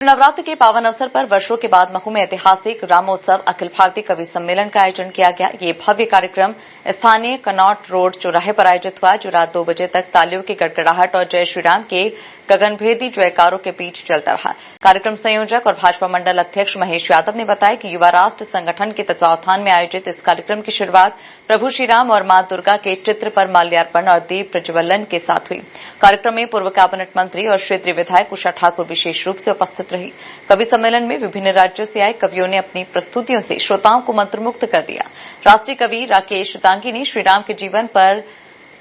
नवरात्र के पावन अवसर पर वर्षों के बाद महू में ऐतिहासिक रामोत्सव अखिल भारतीय कवि सम्मेलन का आयोजन किया गया। ये भव्य कार्यक्रम स्थानीय कनॉट रोड चौराहे पर आयोजित हुआ, जो रात 2 बजे तक तालियों की गड़गड़ाहट और जय श्रीराम के गगनभेदी जयकारों के बीच चलता रहा। कार्यक्रम संयोजक और भाजपा मंडल अध्यक्ष महेश यादव ने बताया कि युवा राष्ट्र संगठन के तत्वावधान में आयोजित इस कार्यक्रम की शुरुआत प्रभु श्रीराम और मां दुर्गा के चित्र पर माल्यार्पण और दीप प्रज्वलन के साथ हुई। कार्यक्रम में पूर्व कैबिनेट मंत्री और क्षेत्रीय विधायक उषा ठाकुर विशेष रूप से उपस्थित रही। कवि सम्मेलन में विभिन्न राज्यों से आए कवियों ने अपनी प्रस्तुतियों से श्रोताओं को मंत्रमुग्ध कर दिया। राष्ट्रीय कवि राकेश दांगी ने श्रीराम के जीवन पर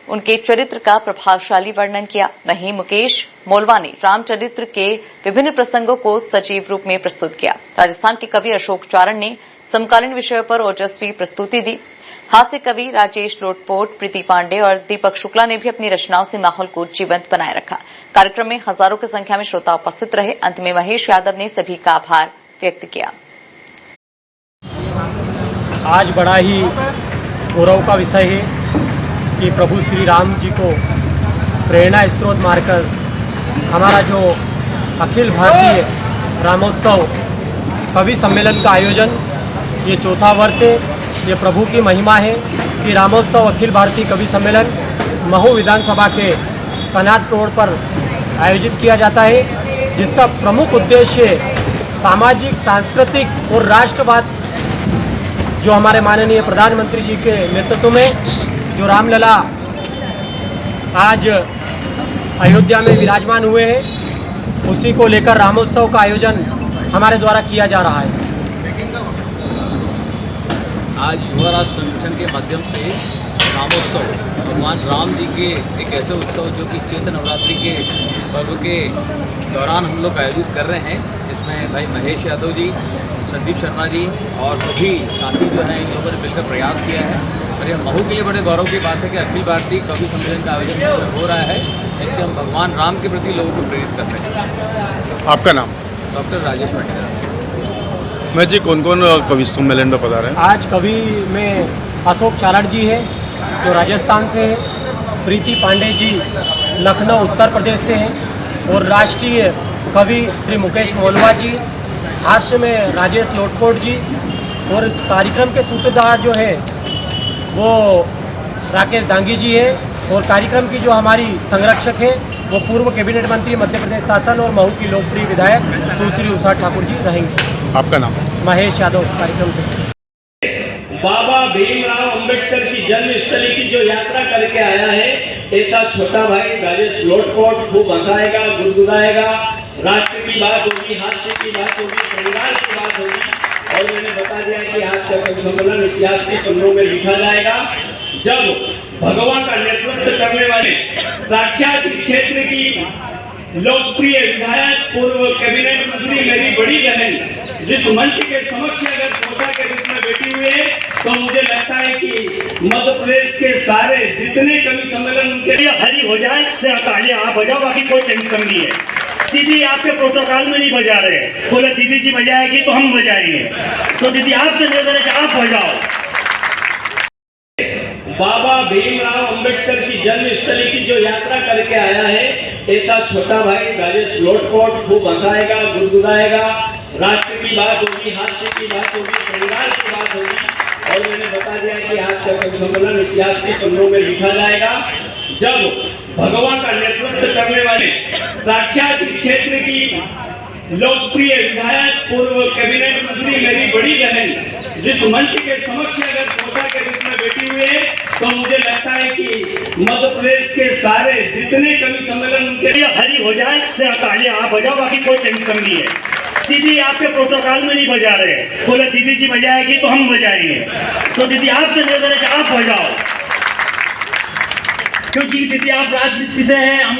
उनके चरित्र का प्रभावशाली वर्णन किया। वहीं मुकेश मोलवा ने रामचरित्र के विभिन्न प्रसंगों को सजीव रूप में प्रस्तुत किया। राजस्थान के कवि अशोक चारण ने समकालीन विषयों पर ओजस्वी प्रस्तुति दी। हास्य कवि राजेश लोटपोट, प्रीति पांडे और दीपक शुक्ला ने भी अपनी रचनाओं से माहौल को जीवंत बनाए रखा। कार्यक्रम में हजारों की संख्या में श्रोता उपस्थित रहे। अंत में महेश यादव ने सभी का आभार व्यक्त किया। आज बड़ा ही गौरव का विषय है कि प्रभु श्री राम जी को प्रेरणा स्रोत मानकर हमारा जो अखिल भारतीय रामोत्सव कवि सम्मेलन का आयोजन ये चौथा वर्ष है। ये प्रभु की महिमा है कि रामोत्सव अखिल भारतीय कवि सम्मेलन महू विधानसभा के कनॉट रोड पर आयोजित किया जाता है, जिसका प्रमुख उद्देश्य सामाजिक, सांस्कृतिक और राष्ट्रवाद जो हमारे माननीय प्रधानमंत्री जी के नेतृत्व में जो रामलला आज अयोध्या में विराजमान हुए हैं, उसी को लेकर रामोत्सव का आयोजन हमारे द्वारा किया जा रहा है। आज युवा राष्ट्र संगठन के माध्यम से रामोत्सव भगवान राम जी के एक ऐसे उत्सव जो कि चैत्र नवरात्रि के पर्व के दौरान हम लोग आयोजित कर रहे हैं। इसमें भाई महेश यादव जी, संदीप शर्मा जी और सभी साथी जो हैं इन लोगों ने मिलकर प्रयास किया है। और यह महू के लिए बड़े गौरव की बात है कि अखिल भारतीय कवि सम्मेलन का आयोजन हो रहा है। इससे हम भगवान राम के प्रति लोगों को प्रेरित कर सकें। आपका नाम? डॉक्टर राजेश पाटिल। मैं जी कौन कौन कवि सम्मेलन में पधारे हैं? आज कवि में अशोक चारण जी है जो राजस्थान से है, प्रीति पांडे जी लखनऊ उत्तर प्रदेश से हैं और राष्ट्रीय कवि श्री मुकेश मोलवा जी, हास्य में राजेश लोटपोट जी और कार्यक्रम के सूत्रधार जो है वो राकेश दांगी जी है और कार्यक्रम की जो हमारी संरक्षक है वो पूर्व कैबिनेट मंत्री मध्य प्रदेश शासन और महू की लोकप्रिय विधायक सुश्री उषा ठाकुर जी रहेंगे। आपका नाम? महेश यादव कार्यक्रम से। बाबा भीमराव अंबेडकर की जन्मस्थली की जो यात्रा करके आया है, ऐसा छोटा भाई राजेश लोटपोट खूब हंसाएगा, गुदगुदाएगा, राष्ट्र की बात होगी, हास्य की बात होगी, श्रृंगार की बात होगी। और मैंने बता दिया कि आज का कवि सम्मेलन इतिहास के पन्नों में लिखा जाएगा, जब भगवान का नेतृत्व करने वाले साक्षात क्षेत्र की लोकप्रिय विधायक, पूर्व कैबिनेट मंत्री, मेरी बड़ी बहन जिस मंच के समक्ष अगर श्रोता के रूप में बैठी हुई है, तो मुझे लगता है कि मध्य प्रदेश के सारे जितने कवि सम्मेलन उनके लिए हरी हो जाए, तालियां आप बजाओ, बाकी कोई टेंशन नहीं है। दीदी आपके प्रोटोकॉल में नहीं बजा रहे, बोले दीदी जी बजाएगी तो हम बजाएंगे, तो दीदी आपसे निवेदन है कि आप बजाओ। बाबा भीमराव अंबेडकर की जन्मस्थली की जो यात्रा करके आया है, ऐसा छोटा भाई राजेश लोटपोट खूब हंसाएगा, गुदगुदाएगा, राष्ट्र की बात होगी, हास्य की बात होगी, श्रृंगार की बात होगी। और मैंने बता दिया कि आज का कवि सम्मेलन इतिहास के पन्नों में लिखा जाएगा, जब भगवान का नेतृत्व करने वाले साक्षात क्षेत्र की लोकप्रिय विधायक, पूर्व कैबिनेट मंत्री, मेरी बड़ी बहन जिस मंच के समक्ष अगर श्रोता के रूप में बैठी हुई है, तो मुझे लगता है कि मध्य प्रदेश के सारे जितने कवि सम्मेलन उनके लिए हरी हो जाए, तालियां आप बजाओ, बाकी कोई टेंशन नहीं है। दीदी आपके प्रोटोकॉल में नहीं बजा रहे, बोले दीदी जी बजाएगी तो हम बजाएंगे, तो दीदी आपसे निवेदन है कि आप बजाओ, क्योंकि दीदी आप राजनीति से हैं।